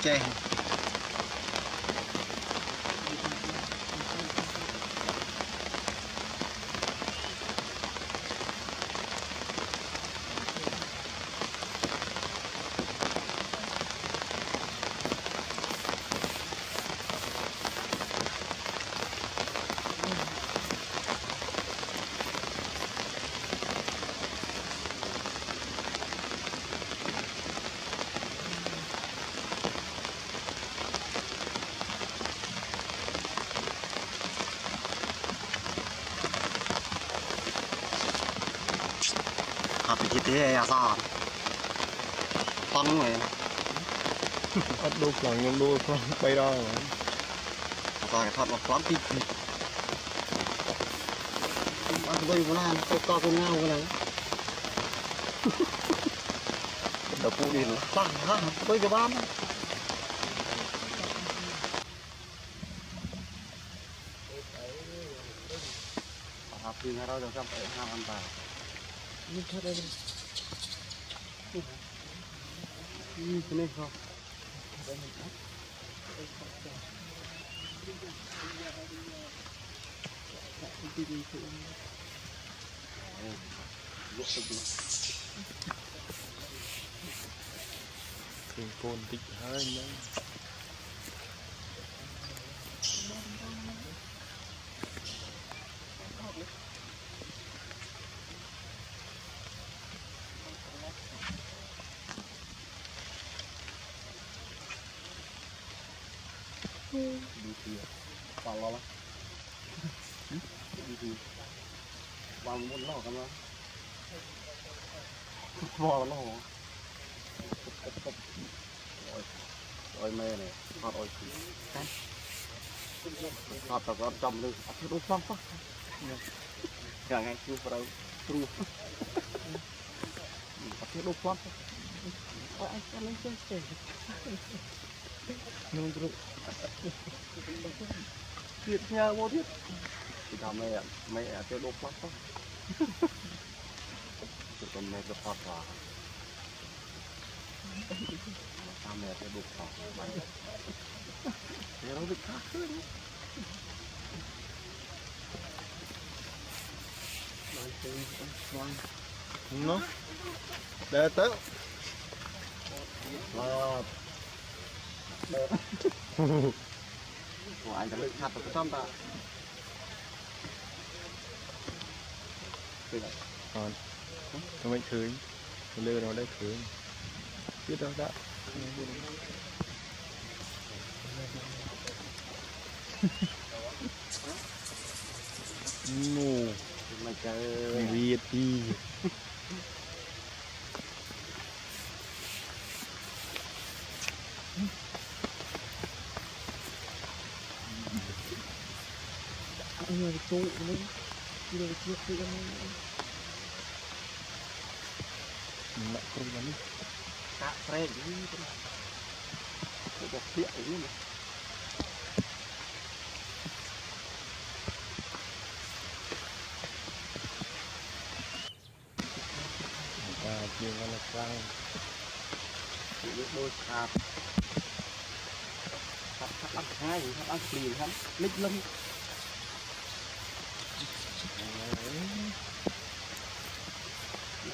Che học thì thế à sao con người bắt đu lòng nhung đu con bay đo rồi rồi thật là toán tít ăn bây giờ nó to con ngao cái này đập phụ đi tăng ha bây giờ bán học thì ngày đó được trong phải ham ăn bài như thế đây như thế này không thì côn tích hơi nữa đi thì vào lo lắm đi thì vào muốn lo cái nó bò nó hổ ôi mê này hot ôi hot tao có trong lưng nó đúng phong quá cả ngày chưa vào tru nó đúng phong ôi anh sẽ lấy chơi chơi nung tru thiệt nhà vô thiệt thì thằng mẹ cái đốt lắm quá thì con mẹ cái phạt vào thằng mẹ cái đốt vào thì nó bị khác hơn nó để tớ của anh đã luyện thật được xong ta còn nó mới khơi lừa nóได้khơi biết đâu đã mù mày chơi Việt đi người tụ nữa người chưa tự nặng không lắm tạ phê gì cái bọc điện ấy mà chiều là răng những đôi hạt ăn hai ăn liền hắn lít lưng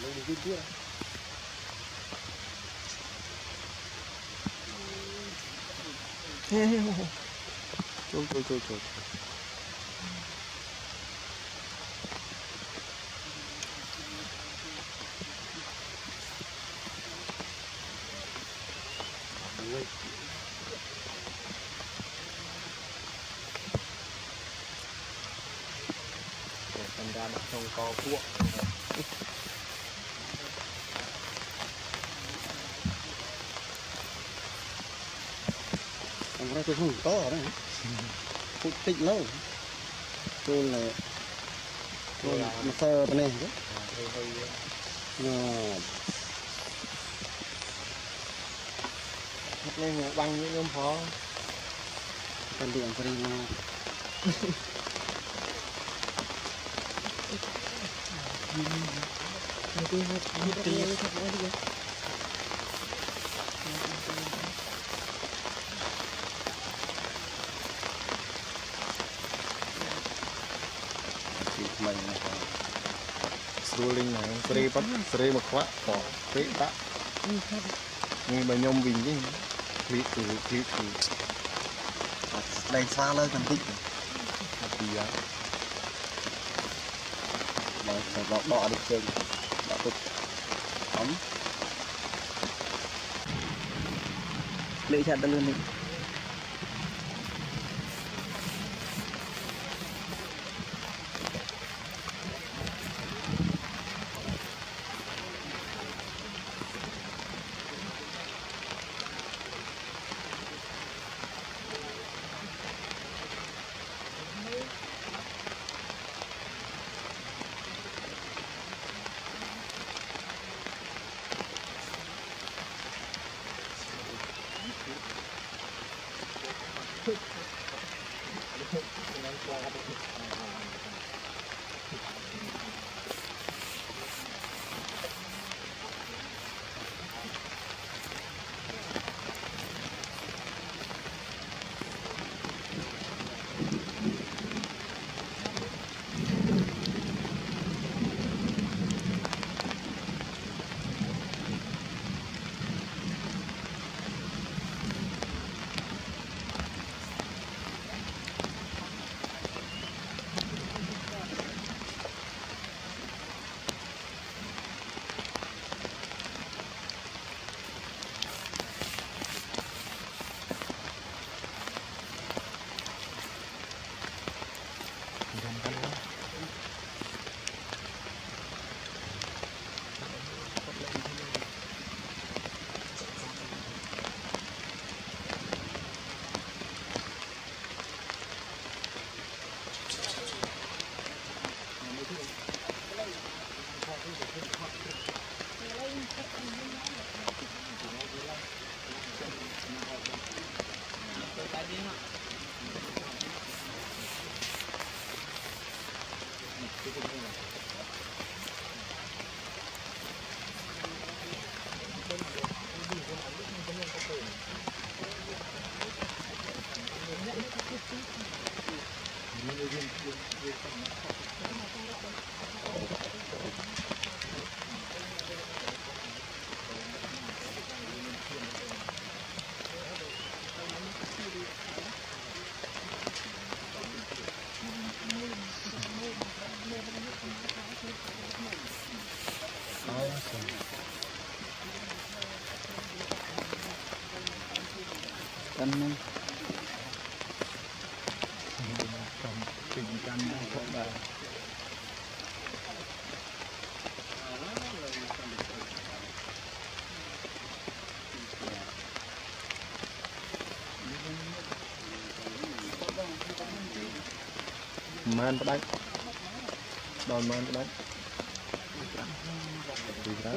lấy đi kia trời thành ra nó không có cuộn ông ra tôi không to ở đây phụ tịnh lâu chôn là chôn mà sơ bên này chứ hết lên băng với nhóm phó cần điện phải đi nào mình Ruling này seri bắt seri một khóa bỏ phế tạ nghe bà nhôm bình chứ clip đây xa lên cần tích thì á mà phải đọ được chân đọ tục ấm lựa chọn tân luôn đi canh này tình canh không là man bắt đánh đòn man bắt đánh đi ra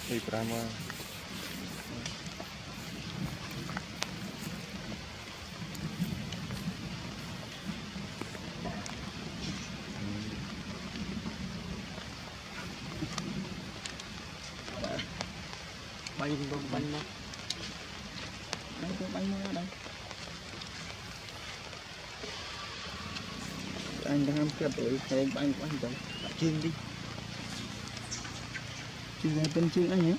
Đi Brahma. Bay bông banh nó. Đây cái banh nó đây. Anh đang ăn kẹp rồi, thấy banh của anh rồi. Chiên đi. Chiên ra bên chiên anh nhé.